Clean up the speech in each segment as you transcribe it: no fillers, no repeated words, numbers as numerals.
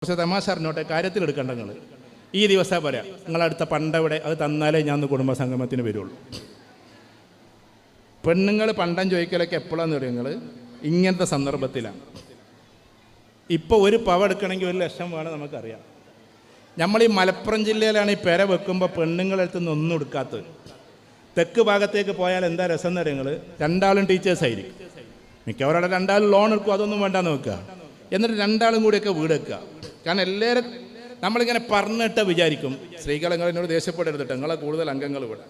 കുറച്ച് തമാശ അറിഞ്ഞോട്ടെ, കാര്യത്തിലെടുക്കണ്ട. നിങ്ങൾ ഈ ദിവസം പറയാം, നിങ്ങളടുത്ത പണ്ടവിടെ അത് തന്നാലേ ഞാൻ കുടുംബസംഗമത്തിന് വരുള്ളൂ. പെണ്ണുങ്ങൾ പണ്ടം ചോദിക്കലൊക്കെ എപ്പോഴാന്ന് പറയും, നിങ്ങൾ ഇങ്ങനത്തെ സന്ദർഭത്തിലാണ്. ഇപ്പോൾ ഒരു പവ എടുക്കണമെങ്കിൽ 1 ലക്ഷം വേണം, നമുക്കറിയാം. നമ്മൾ ഈ മലപ്പുറം ജില്ലയിലാണ് ഈ പെര വെക്കുമ്പോൾ പെണ്ണുങ്ങളടുത്ത് നിന്ന് ഒന്നും എടുക്കാത്തത്. തെക്ക് ഭാഗത്തേക്ക് പോയാൽ എന്താ രസം എന്ന് പറയുന്നത്, 2 ആളും ടീച്ചേഴ്സായിരിക്കും. മിക്കവരുടെ 2 ആളും ലോൺ എടുക്കും, അതൊന്നും വേണ്ടാന്ന് വെക്കുക. എന്നിട്ട് 2 ആളും കൂടിയൊക്കെ വീട് വെക്കുക. കാരണം എല്ലാവരും നമ്മളിങ്ങനെ പറഞ്ഞിട്ട് വിചാരിക്കും, സ്ത്രീകൾ എന്നോട് ദേഷ്യപ്പെടരുത്, നിങ്ങളെ കൂടുതൽ അംഗങ്ങൾ ഇവിടെ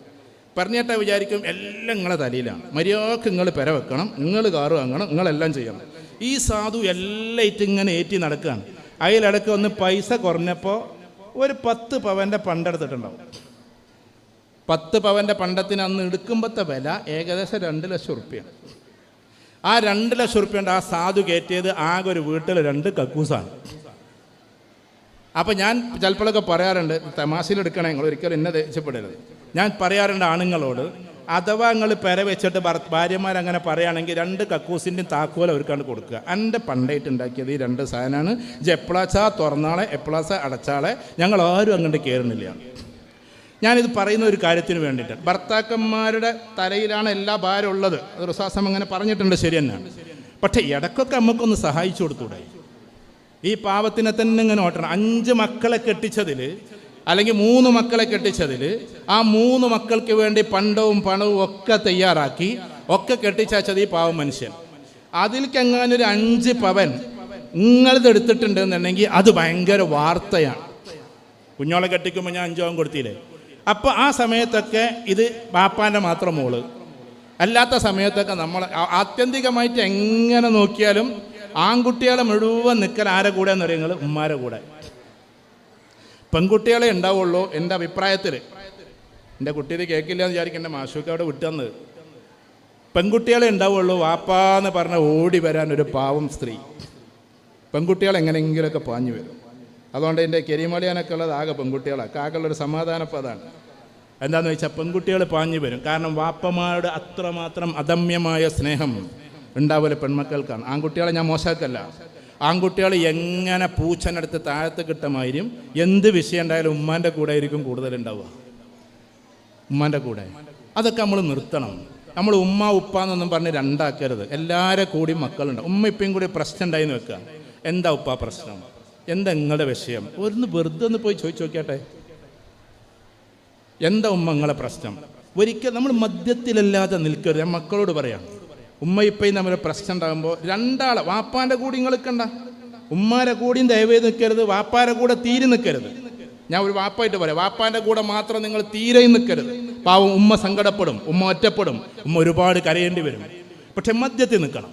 പറഞ്ഞിട്ട് വിചാരിക്കും എല്ലാം നിങ്ങളെ തലയിലാണ്, മര്യാദക്ക് നിങ്ങൾ പെര വെക്കണം, നിങ്ങൾ കാറ് വാങ്ങണം, നിങ്ങളെല്ലാം ചെയ്യണം. ഈ സാധു എല്ലാം ഇങ്ങനെ ഏറ്റി നടക്കുകയാണ്. അതിലിടയ്ക്ക് ഒന്ന് പൈസ കുറഞ്ഞപ്പോൾ ഒരു 10 പവൻ്റെ പണ്ടെടുത്തിട്ടുണ്ടാവും. 10 പവൻ്റെ പണ്ടത്തിന് അന്ന് എടുക്കുമ്പോഴത്തെ വില ഏകദേശം 2 ലക്ഷം റുപ്യാണ്. ആ 2 ലക്ഷം റുപ്യണ്ട് ആ സാധു കയറ്റിയത് ആകെ ഒരു വീട്ടിൽ 2 കക്കൂസാണ്. അപ്പോൾ ഞാൻ ചിലപ്പോഴൊക്കെ പറയാറുണ്ട്, തമാശയിലെടുക്കണേ, നിങ്ങൾ ഒരിക്കലും എന്നെ ദേഷ്യപ്പെടരുത്. ഞാൻ പറയാറുണ്ട് ആണുങ്ങളോട്, അഥവാ നിങ്ങൾ പെര വെച്ചിട്ട് ഭാര്യമാരങ്ങനെ പറയുകയാണെങ്കിൽ 2 കക്കൂസിൻ്റെയും താക്കോൽ അവർക്കാണ് കൊടുക്കുക. എൻ്റെ പണ്ടായിട്ട് ഉണ്ടാക്കിയത് ഈ 2 സാധനമാണ്. എപ്പോഴാച്ചാ തുറന്നാളെ എപ്പോഴാച്ചാ അടച്ചാളെ, ഞങ്ങൾ ആരും അങ്ങോട്ട് കയറുന്നില്ല. ഞാനിത് പറയുന്ന ഒരു കാര്യത്തിന് വേണ്ടിയിട്ട്, ഭർത്താക്കന്മാരുടെ തലയിലാണ് എല്ലാ ഭാരം ഉള്ളത്. അത് റസൂലുള്ളാഹി അങ്ങനെ പറഞ്ഞിട്ടുണ്ട്, ശരി തന്നെയാണ്. പക്ഷേ ഇടയ്ക്കൊക്കെ നമുക്കൊന്ന് സഹായിച്ചു കൊടുത്തൂടെ? ഈ പാവത്തിനെ തന്നെ ഇങ്ങനെ ഓട്ടണം. 5 മക്കളെ കെട്ടിച്ചതിൽ അല്ലെങ്കിൽ 3 മക്കളെ കെട്ടിച്ചതിൽ ആ 3 മക്കൾക്ക് വേണ്ടി പണ്ടവും പണവും ഒക്കെ തയ്യാറാക്കി ഒക്കെ കെട്ടിച്ചത് ഈ പാവം മനുഷ്യൻ. അതിൽക്കെങ്ങാനൊരു 5 പവൻ നിങ്ങളിത് എടുത്തിട്ടുണ്ടെന്നുണ്ടെങ്കിൽ അത് ഭയങ്കര വാർത്തയാണ്. കുഞ്ഞോളെ കെട്ടിക്കുമ്പോൾ ഞാൻ 5 പവൻ കൊടുത്തില്ലേ? അപ്പോൾ ആ സമയത്തൊക്കെ ഇത് ബാപ്പാൻ്റെ മാത്രം മോള്. അല്ലാത്ത സമയത്തൊക്കെ നമ്മൾ ആത്യന്തികമായിട്ട് എങ്ങനെ നോക്കിയാലും ആൺകുട്ടികളെ മുഴുവൻ നിൽക്കൽ ആരെ കൂടെ എന്ന് പറയുന്നത് ഉമ്മാരെ കൂടെ. പെൺകുട്ടികളെ ഉണ്ടാവുള്ളൂ എൻ്റെ അഭിപ്രായത്തിൽ. എൻ്റെ കുട്ടിയത് കേൾക്കില്ല എന്ന് വിചാരിക്കും, എൻ്റെ മാഷൂക്ക് അവിടെ വിട്ടുതന്നത്. പെൺകുട്ടികളെ ഉണ്ടാവുള്ളൂ വാപ്പാന്ന് പറഞ്ഞ ഓടി വരാൻ ഒരു പാവം സ്ത്രീ. പെൺകുട്ടികൾ എങ്ങനെയെങ്കിലുമൊക്കെ പാഞ്ഞു വരും. അതുകൊണ്ട് എൻ്റെ കരിമളിയാനൊക്കെ ഉള്ളത് ആകെ പെൺകുട്ടികളാണ്. ആകെയുള്ളൊരു സമാധാനപ്പതാണ്. എന്താണെന്ന് വെച്ചാൽ പെൺകുട്ടികൾ പാഞ്ഞു വരും. കാരണം വാപ്പമാരുടെ അത്രമാത്രം അദമ്യമായ സ്നേഹം ഉണ്ടാവില്ല പെൺമക്കൾക്കാണ്. ആൺകുട്ടികളെ ഞാൻ മോശമാക്കല്ല. ആൺകുട്ടികൾ എങ്ങനെ പൂച്ചനടുത്ത് താഴത്ത് കിട്ടമായിരിക്കും, എന്ത് വിഷയം ഉണ്ടായാലും ഉമ്മാൻ്റെ കൂടെ ആയിരിക്കും കൂടുതലുണ്ടാവുക. ഉമ്മാൻ്റെ കൂടെ. അതൊക്കെ നമ്മൾ നിർത്തണം. നമ്മൾ ഉമ്മ ഉപ്പ എന്നൊന്നും പറഞ്ഞ് രണ്ടാക്കരുത്. എല്ലാവരും കൂടി മക്കളുണ്ട്. ഉമ്മ ഇപ്പം കൂടി പ്രശ്നം ഉണ്ടായിന്ന് വെക്കുക. എന്താ ഉപ്പ പ്രശ്നം, എന്താ നിങ്ങളുടെ വിഷയം, വെറുതെ ഒന്ന് പോയി ചോദിച്ചു നോക്കിയാട്ടെ. എന്താ ഉമ്മ നിങ്ങളെ പ്രശ്നം? ഒരിക്കൽ നമ്മൾ മദ്യത്തിലല്ലാതെ നിൽക്കരുത്. ഞാൻ മക്കളോട് പറയാം, ഉമ്മ ഇപ്പയും തമ്മിൽ പ്രശ്നം ഉണ്ടാകുമ്പോൾ 2 ആളെ വാപ്പാൻ്റെ കൂടി നിങ്ങൾ നിൽക്കണ്ട, ഉമ്മാരെ കൂടിയും ദയവേത് നിൽക്കരുത്, വാപ്പാരെ കൂടെ തീരെ നിൽക്കരുത്. ഞാൻ ഒരു വാപ്പായിട്ട് പറയാം, വാപ്പാൻ്റെ കൂടെ മാത്രം നിങ്ങൾ തീരെ നിൽക്കരുത്. പാവം ഉമ്മ സങ്കടപ്പെടും, ഉമ്മ ഒറ്റപ്പെടും, ഉമ്മ ഒരുപാട് കരയേണ്ടി വരും. പക്ഷെ മദ്യത്തിൽ നിൽക്കണം.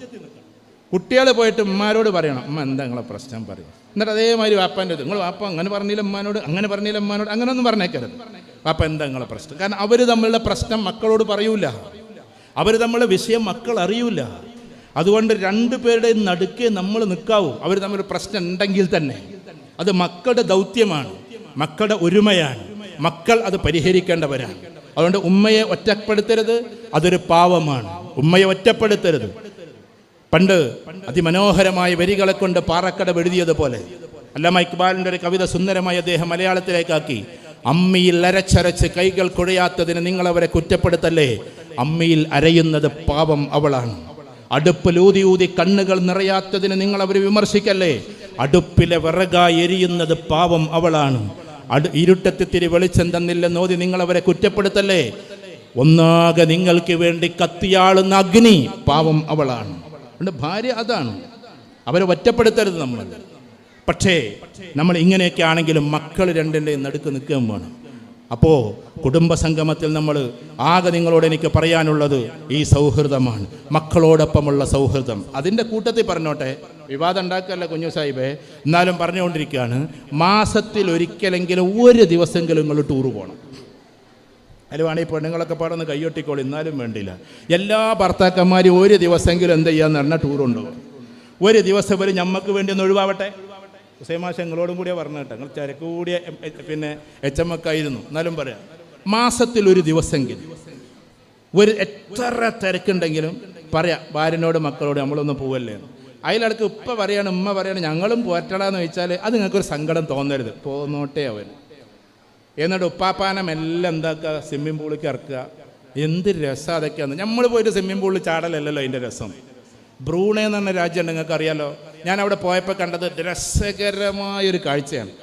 കുട്ടികൾ പോയിട്ട് ഉമ്മാരോട് പറയണം, ഉമ്മ എന്താ നിങ്ങളെ പ്രശ്നം പറയും. എന്നിട്ട് അതേമാതിരി വാപ്പാൻ്റെ നിങ്ങൾ വാപ്പ അങ്ങനെ പറഞ്ഞില്ല ഉമ്മാനോട്, അങ്ങനെ പറഞ്ഞില്ല ഉമ്മാനോട്, അങ്ങനെ ഒന്നും പറഞ്ഞേക്കരുത്. വാപ്പ എന്താ നിങ്ങളെ പ്രശ്നം? കാരണം അവർ തമ്മിലുള്ള പ്രശ്നം മക്കളോട് പറയൂല, അവർ തമ്മിലുള്ള വിഷയം മക്കൾ അറിയൂല. അതുകൊണ്ട് 2 പേരുടെ നടുക്കേ നമ്മൾ നിൽക്കാവൂ. അവർ തമ്മിൽ പ്രശ്നം ഉണ്ടെങ്കിൽ തന്നെ അത് മക്കളുടെ ദൗത്യമാണ്, മക്കളുടെ ഒരുമയാണ്. മക്കൾ അത് പരിഹരിക്കേണ്ടവരാണ്. അതുകൊണ്ട് ഉമ്മയെ ഒറ്റപ്പെടുത്തരുത്, അതൊരു പാവമാണ്. ഉമ്മയെ ഒറ്റപ്പെടുത്തരുത്. പണ്ട് അതിമനോഹരമായ വരികളെ കൊണ്ട് പാറക്കട എഴുതിയതുപോലെ അല്ലാമ ഇക്ബാലിൻ്റെ ഒരു കവിത സുന്ദരമായി അദ്ദേഹം മലയാളത്തിലേക്കാക്കി. അമ്മിയിൽ അരച്ചരച്ച് കൈകൾ കുഴയാത്തതിന് നിങ്ങൾ അവരെ കുറ്റപ്പെടുത്തല്ലേ, അമ്മിയിൽ അരയുന്നത് പാവം അവളാണ്. അടുപ്പിലൂതി ഊതി കണ്ണുകൾ നിറയാത്തതിന് നിങ്ങൾ അവരെ വിമർശിക്കല്ലേ, അടുപ്പിലെ വിറകായി എരിയുന്നത് പാവം അവളാണ്. ഇരുട്ടത്തിത്തിരി വെളിച്ചം തന്നില്ലെന്നോതി നിങ്ങൾ അവരെ കുറ്റപ്പെടുത്തല്ലേ, ഒന്നാകെ നിങ്ങൾക്ക് വേണ്ടി കത്തിയാളുന്ന അഗ്നി പാവം അവളാണ്. ഭാര്യ അതാണ്, അവരെ ഒറ്റപ്പെടുത്തരുത് നമ്മൾ. പക്ഷേ നമ്മൾ ഇങ്ങനെയൊക്കെ ആണെങ്കിലും മക്കൾ 2ൻ്റെയും നടുക്ക് നിൽക്കുകയും വേണം. അപ്പോൾ കുടുംബസംഗമത്തിൽ നമ്മൾ ആകെ നിങ്ങളോട് എനിക്ക് പറയാനുള്ളത് ഈ സൗഹൃദമാണ്, മക്കളോടൊപ്പമുള്ള സൗഹൃദം. അതിൻ്റെ കൂട്ടത്തിൽ പറഞ്ഞോട്ടെ, വിവാദം ഉണ്ടാക്കല്ല കുഞ്ഞു സാഹിബേ, എന്നാലും പറഞ്ഞുകൊണ്ടിരിക്കുകയാണ്, മാസത്തിൽ ഒരിക്കലെങ്കിലും 1 ദിവസമെങ്കിലും നിങ്ങൾ ടൂർ പോകണം. അതിൽ വേണമെങ്കിൽ പെണ്ണുങ്ങളൊക്കെ പാടൊന്ന് കൈയൊട്ടിക്കോളൂ, എന്നാലും വേണ്ടില്ല. എല്ലാ ഭർത്താക്കന്മാരും 1 ദിവസമെങ്കിലും എന്ത് ചെയ്യാന്ന് പറഞ്ഞാൽ ടൂറുണ്ടാവും. 1 ദിവസം വരെ ഞമ്മക്ക് വേണ്ടി ഒന്ന് ഒഴിവാവട്ടെ. ഹുസൈമാഷ നിങ്ങളോടും കൂടിയേ പറഞ്ഞു കേട്ടോ, നിങ്ങൾ തിരക്ക് കൂടിയ പിന്നെ HM ആയിരുന്നു, എന്നാലും പറയാം, മാസത്തിൽ 1 ദിവസമെങ്കിലും എത്ര തിരക്കുണ്ടെങ്കിലും പറയാം ഭാര്യനോട് മക്കളോട് നമ്മളൊന്ന് പോവല്ലേ. അതിലിടക്ക് ഉപ്പ പറയാണ് ഉമ്മ പറയാണ് ഞങ്ങളും പോറ്റടാന്ന് ചോദിച്ചാൽ അത് നിങ്ങൾക്കൊരു സങ്കടം തോന്നരുത്, പോന്നോട്ടെ അവൻ. എന്നിട്ട് ഉപ്പാപ്പാനെ മെല്ലെ എന്താക്കുക, സ്വിമ്മിംഗ് പൂളിലേക്ക് ഇറക്കുക. എന്ത് രസം അതൊക്കെയാണ്. നമ്മൾ പോയിട്ട് സ്വിമ്മിംഗ് പൂളിൽ ചാടലല്ലല്ലോ അതിൻ്റെ രസം. ബ്രൂണൈ എന്ന് പറഞ്ഞ രാജ്യമുണ്ട്, നിങ്ങൾക്ക് അറിയാലോ. ഞാൻ അവിടെ പോയപ്പോൾ കണ്ടത് രസകരമായൊരു കാഴ്ചയാണ്.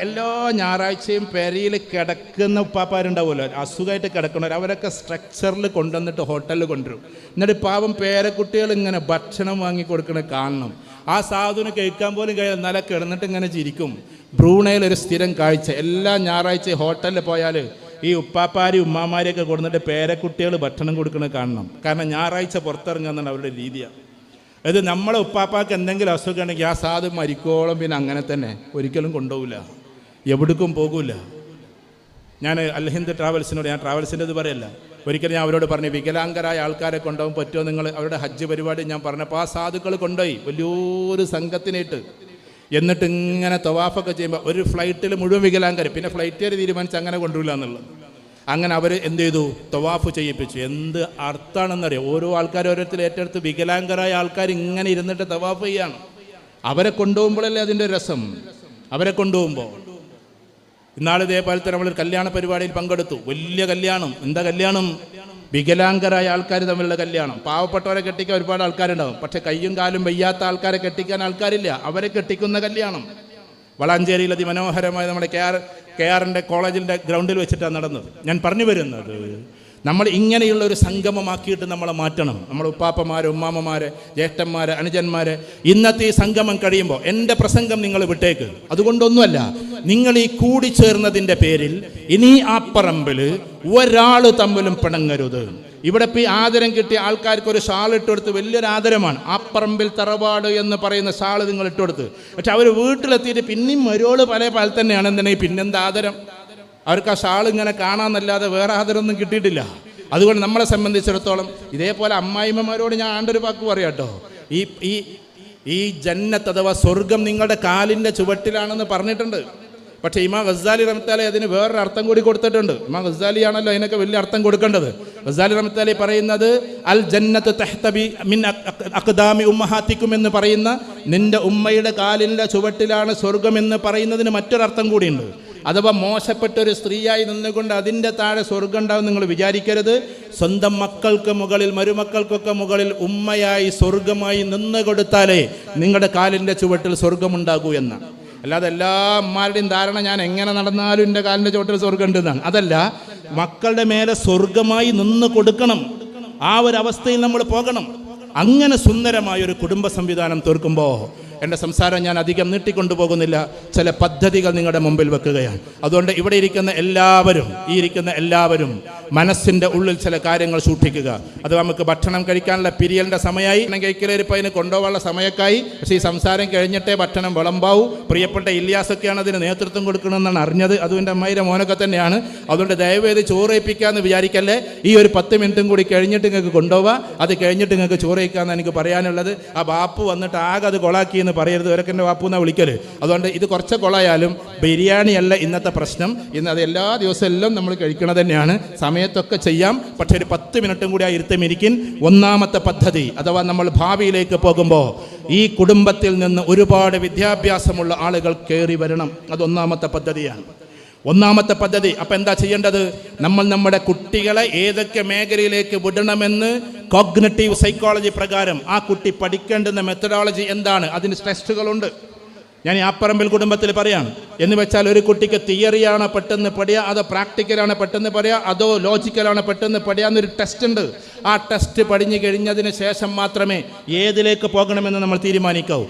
എല്ലാ ഞായറാഴ്ചയും പെരയിൽ കിടക്കുന്ന ഉപ്പാപ്പാരുണ്ടാവുമല്ലോ, അസുഖമായിട്ട് കിടക്കുന്നവർ, അവരൊക്കെ സ്ട്രക്ചറിൽ കൊണ്ടുവന്നിട്ട് ഹോട്ടലിൽ കൊണ്ടുവരും. എന്നിട്ട് പാവം പേരക്കുട്ടികൾ ഇങ്ങനെ ഭക്ഷണം വാങ്ങി കൊടുക്കണ കാണണം. ആ സാധുവിന് കേൾക്കാൻ പോലും കഴിയാൻ നല്ല കിടന്നിട്ട് ഇങ്ങനെ ചിരിക്കും. ബ്രൂണൈയിൽ ഒരു സ്ഥിരം കാഴ്ച, എല്ലാ ഞായറാഴ്ചയും ഹോട്ടലിൽ പോയാൽ ഈ ഉപ്പാപ്പാരി ഉമ്മാമാരെയൊക്കെ കൊടുത്തിട്ട് പേരക്കുട്ടികൾ ഭക്ഷണം കൊടുക്കുന്നത് കാണണം. കാരണം ഞായറാഴ്ച പുറത്തിറങ്ങുന്നതാണ് അവരുടെ രീതിയാണ്. അത് നമ്മളെ ഉപ്പാപ്പാക്ക് എന്തെങ്കിലും അസുഖം ഉണ്ടെങ്കിൽ ആ സാധു മരിക്കോളം പിന്നെ അങ്ങനെ തന്നെ ഒരിക്കലും കൊണ്ടുപോകില്ല, എവിടേക്കും പോകില്ല. ഞാൻ അൽഹിന്ദ് ട്രാവൽസിനോട്, ഞാൻ ട്രാവൽസിൻ്റെ ഇത് പറയല്ല, ഒരിക്കലും ഞാൻ അവരോട് പറഞ്ഞു വികലാംഗരായ ആൾക്കാരെ കൊണ്ടുപോകാൻ പറ്റുമോ നിങ്ങൾ, അവരുടെ ഹജ്ജ് പരിപാടി ഞാൻ പറഞ്ഞപ്പോൾ ആ സാധുക്കൾ കൊണ്ടുപോയി വലിയൊരു സംഘത്തിനായിട്ട്. എന്നിട്ട് ഇങ്ങനെ തവാഫൊക്കെ ചെയ്യുമ്പോൾ ഒരു ഫ്ലൈറ്റിൽ മുഴുവൻ വികലാംഗർ, പിന്നെ ഫ്ലൈറ്റുകാർ തീരുമാനിച്ച് അങ്ങനെ കൊണ്ടുവരില്ല എന്നുള്ളത്. അങ്ങനെ അവർ എന്ത് ചെയ്തു, തവാഫ് ചെയ്യിപ്പിച്ചു. എന്ത് അർത്ഥമാണെന്നറിയാം. ഓരോ ആൾക്കാരും ഓരോരുത്തർ ഏറ്റെടുത്ത് വികലാംഗരായ ആൾക്കാർ ഇങ്ങനെ ഇരുന്നിട്ട് തവാഫ് ചെയ്യാണ്. അവരെ കൊണ്ടുപോകുമ്പോഴല്ലേ അതിൻ്റെ രസം, അവരെ കൊണ്ടുപോകുമ്പോൾ. ഇന്നാൾ ഇതേപോലത്തെ നമ്മളൊരു കല്യാണ പരിപാടിയിൽ പങ്കെടുത്തു. വലിയ കല്യാണം. എന്താ കല്യാണം? വികലാംഗരായ ആൾക്കാർ തമ്മിലുള്ള കല്യാണം. പാവപ്പെട്ടവരെ കെട്ടിക്കാൻ ഒരുപാട് ആൾക്കാരുണ്ടാവും, പക്ഷെ കയ്യും കാലും വയ്യാത്ത ആൾക്കാരെ കെട്ടിക്കാൻ ആൾക്കാരില്ല. അവരെ കെട്ടിക്കുന്ന കല്യാണം വളാഞ്ചേരിയിൽ അതിമനോഹരമായ നമ്മുടെ കെ.ആറിൻ്റെ കോളേജിൻ്റെ ഗ്രൗണ്ടിൽ വെച്ചിട്ടാണ് നടന്നത്. ഞാൻ പറഞ്ഞു വരുന്നത്, നമ്മൾ ഇങ്ങനെയുള്ള ഒരു സംഗമമാക്കിയിട്ട് നമ്മളെ മാറ്റണം. നമ്മൾ ഉപ്പാപ്പമാരെ, ഉമ്മാമ്മമാരെ, ജ്യേഷ്ഠന്മാരെ, അനുജന്മാരെ. ഇന്നത്തെ ഈ സംഗമം കഴിയുമ്പോൾ എൻ്റെ പ്രസംഗം നിങ്ങൾ വിട്ടേക്ക്. അതുകൊണ്ടൊന്നുമല്ല, നിങ്ങൾ ഈ കൂടിച്ചേർന്നതിൻ്റെ പേരിൽ ഇനി ആ പറമ്പിൽ ഒരാൾ തമ്മിലും പിണങ്ങരുത്. ഇവിടെ ഇപ്പോൾ ഈ ആദരം കിട്ടിയ ആൾക്കാർക്ക് ഒരു ഷാൾ ഇട്ടുകൊടുത്ത് വലിയൊരു ആദരമാണ്. ആ പറമ്പിൽ തറവാട് എന്ന് പറയുന്ന ഷാള് നിങ്ങൾ ഇട്ടുകൊടുത്ത്, പക്ഷെ അവർ വീട്ടിലെത്തിയിട്ട് പിന്നെയും മരോള് പല തന്നെയാണ്. എന്തിനാ പിന്നെന്താ ആദരം? അവർക്ക് ആ ഷാൾ ഇങ്ങനെ കാണാമെന്നല്ലാതെ വേറെ ആദരമൊന്നും കിട്ടിയിട്ടില്ല. അതുകൊണ്ട് നമ്മളെ സംബന്ധിച്ചിടത്തോളം ഇതേപോലെ അമ്മായിമ്മമാരോട് ഞാൻ ആണ്ടൊരു വാക്ക് പറയാം കേട്ടോ. ഈ ജന്നത്ത് അഥവാ സ്വർഗം നിങ്ങളുടെ കാലിൻ്റെ ചുവട്ടിലാണെന്ന് പറഞ്ഞിട്ടുണ്ട്. പക്ഷേ ഇമാം ഗസാലി റഹ്മത്തുള്ളാഹി അതിന് വേറൊരു അർത്ഥം കൂടി കൊടുത്തിട്ടുണ്ട്. ഇമാം ഗസാലി ആണല്ലോ അതിനൊക്കെ വലിയ അർത്ഥം കൊടുക്കേണ്ടത്. ഗസാലി റഹ്മത്തുള്ളാഹി പറയുന്നത് അൽ ജന്നത്ത് തഹ്ത മിൻ അഖ്ദാമി ഉമ്മഹാത്തിക്കും എന്ന് പറയുന്ന നിന്റെ ഉമ്മയുടെ കാലിൻ്റെ ചുവട്ടിലാണ് സ്വർഗം എന്ന് പറയുന്നതിന് മറ്റൊരർത്ഥം കൂടിയുണ്ട്. അഥവാ മോശപ്പെട്ടൊരു സ്ത്രീയായി നിന്നുകൊണ്ട് അതിൻ്റെ താഴെ സ്വർഗം ഉണ്ടാവും നിങ്ങൾ വിചാരിക്കരുത്. സ്വന്തം മക്കൾക്ക് മുകളിൽ, മരുമക്കൾക്കൊക്കെ മുകളിൽ ഉമ്മയായി സ്വർഗമായി നിന്ന് കൊടുത്താലേ നിങ്ങളുടെ കാലിൻ്റെ ചുവട്ടിൽ സ്വർഗമുണ്ടാകൂ എന്നാണ്. അല്ലാതെ എല്ലാ അമ്മമാരുടെയും ധാരണ ഞാൻ എങ്ങനെ നടന്നാലും എൻ്റെ കാലിൻ്റെ ചുവട്ടിൽ സ്വർഗം ഉണ്ടെന്നാണ്. അതല്ല, മക്കളുടെ മേലെ സ്വർഗമായി നിന്ന് കൊടുക്കണം. ആ ഒരു അവസ്ഥയിൽ നമ്മൾ പോകണം. അങ്ങനെ സുന്ദരമായൊരു കുടുംബ സംവിധാനം തീർക്കുമ്പോൾ എൻ്റെ സംസാരം ഞാൻ അധികം നീട്ടിക്കൊണ്ടുപോകുന്നില്ല. ചില പദ്ധതികൾ നിങ്ങളുടെ മുമ്പിൽ വെക്കുകയാണ്. അതുകൊണ്ട് ഇവിടെ ഇരിക്കുന്ന എല്ലാവരും മനസ്സിൻ്റെ ഉള്ളിൽ ചില കാര്യങ്ങൾ സൂക്ഷിക്കുക. അത് നമുക്ക് ഭക്ഷണം കഴിക്കാനുള്ള പിരിയലിൻ്റെ സമയമായി, കഴിക്കലേരിപ്പോൾ അതിന് കൊണ്ടുപോകാനുള്ള സമയക്കായി. പക്ഷേ ഈ സംസാരം കഴിഞ്ഞിട്ടേ ഭക്ഷണം വിളമ്പാവൂ. പ്രിയപ്പെട്ട ഇല്യാസൊക്കെയാണ് അതിന് നേതൃത്വം കൊടുക്കണമെന്നാണ് അറിഞ്ഞത്. അതും എൻ്റെ അമ്മയുടെ മോനൊക്കെ തന്നെയാണ്. അതുകൊണ്ട് ദയവേത് ചോറേപ്പിക്കാമെന്ന് വിചാരിക്കല്ലേ. ഈ ഒരു 10 മിനിറ്റും കൂടി കഴിഞ്ഞിട്ട് നിങ്ങൾക്ക് കൊണ്ടുപോവാം. അത് കഴിഞ്ഞിട്ട് നിങ്ങൾക്ക് ചോറേക്കാമെന്ന് എനിക്ക് പറയാനുള്ളത്. ആ ബാപ്പു വന്നിട്ട് ആകെ അത് കൊളാക്കിയെന്ന് പറയരുത്. ഇവരൊക്കെ എൻ്റെ വാപ്പൂന്നാ വിളിക്കല്. അതുകൊണ്ട് ഇത് കുറച്ച് കൊളായാലും ബിരിയാണി അല്ല ഇന്നത്തെ പ്രശ്നം. ഇന്ന് അത് എല്ലാ ദിവസവും എല്ലാം നമ്മൾ കഴിക്കണത് തന്നെയാണ്. സമയത്തൊക്കെ ചെയ്യാം, പക്ഷേ ഒരു 10 മിനിറ്റും കൂടി ആ ഇരുത്തമിരിക്കും. ഒന്നാമത്തെ പദ്ധതി അഥവാ നമ്മൾ ഭാവിയിലേക്ക് പോകുമ്പോൾ ഈ കുടുംബത്തിൽ നിന്ന് ഒരുപാട് വിദ്യാഭ്യാസമുള്ള ആളുകൾ കയറി വരണം. അതൊന്നാമത്തെ പദ്ധതിയാണ്. ഒന്നാമത്തെ പദ്ധതി. അപ്പം എന്താ ചെയ്യേണ്ടത്? നമ്മൾ നമ്മുടെ കുട്ടികളെ ഏതൊക്കെ മേഖലയിലേക്ക് വിടണമെന്ന് കോഗ്നിറ്റീവ് സൈക്കോളജി പ്രകാരം ആ കുട്ടി പഠിക്കേണ്ടുന്ന മെത്തഡോളജി എന്താണ്, അതിന് ടെസ്റ്റുകളുണ്ട്. ഞാൻ ഈ ആപ്പറമ്പിൽ കുടുംബത്തിൽ പറയാം. എന്ന് വെച്ചാൽ ഒരു കുട്ടിക്ക് തിയറിയാണ് പെട്ടെന്ന് പഠിക്കുക, അതോ പ്രാക്ടിക്കലാണ് പെട്ടെന്ന് പഠിക്കുക, അതോ ലോജിക്കലാണ് പെട്ടെന്ന് പഠിക്കുക എന്നൊരു ടെസ്റ്റ് ഉണ്ട്. ആ ടെസ്റ്റ് പഠിഞ്ഞു കഴിഞ്ഞതിന് ശേഷം മാത്രമേ ഏതിലേക്ക് പോകണമെന്ന് നമ്മൾ തീരുമാനിക്കാവൂ.